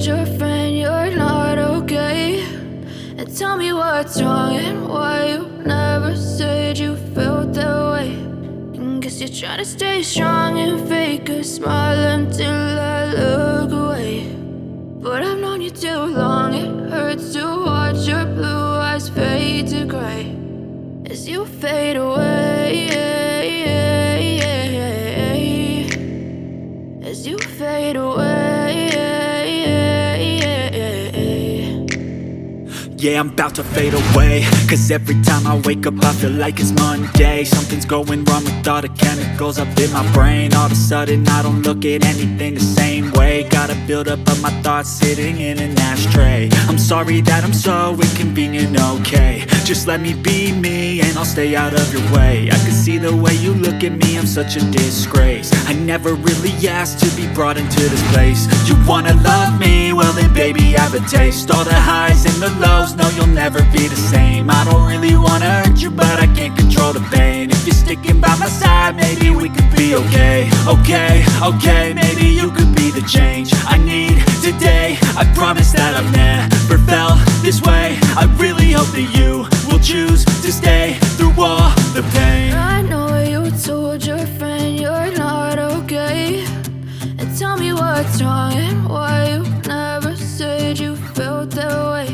your friend you're not okay, and tell me what's wrong and why you never said you felt that way. And guess you're trying to stay strong and fake a smile until I look away. But I've known you too long, it hurts to watch your blue eyes fade to gray as you fade away, as you fade away. Yeah, I'm about to fade away, cause every time I wake up I feel like it's Monday. Something's going wrong with all the chemicals up in my brain. All of a sudden I don't look at anything the same way. Got a buildup of my thoughts sitting in an ashtray. I'm sorry that I'm so inconvenient, okay. Just let me be me and I'll stay out of your way. I can see the way you look at me, I'm such a disgrace. I never really asked to be brought into this place. You wanna love me? Well then baby I have a taste. All the highs and the lows, no you'll never be the same. I don't really wanna hurt you but I can't control the pain. If you're sticking by my side maybe we could be okay. Okay, maybe you could be the change I need today. I promise that I've never felt this way. I really hope that you will choose to stay through all the pain. I know you told your friend you're not okay, and tell me what's wrong and why you never said you felt that way.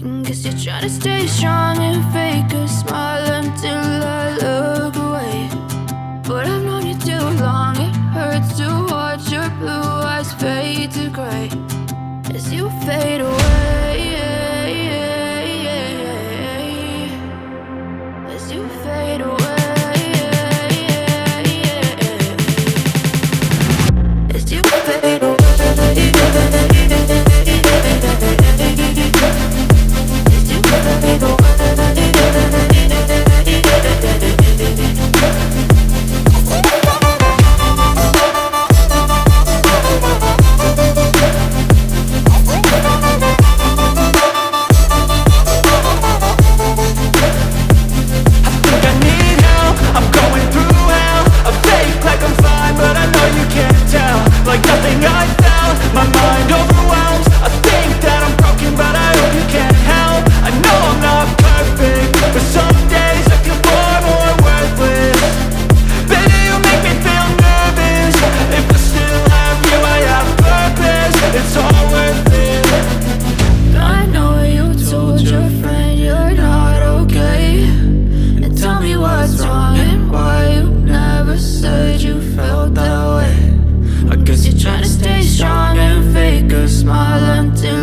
And guess you're trying to stay strong and fake a smile until I look away. But I've known you too long, it hurts to watch your blue eyes fade to gray as you fade away, as you fade away, as you fade away. Like nothing I felt, my mind overwhelms. I think that I'm broken, but I hope you can't help. I know I'm not perfect, but some days I feel far more worthless. Baby, you make me feel nervous. If I still have you, I have purpose. It's all worth it. I know you told your friend you're not okay, and tell me what's wrong and why you never said you felt that way. I guess you're trying to stay strong and fake a smile until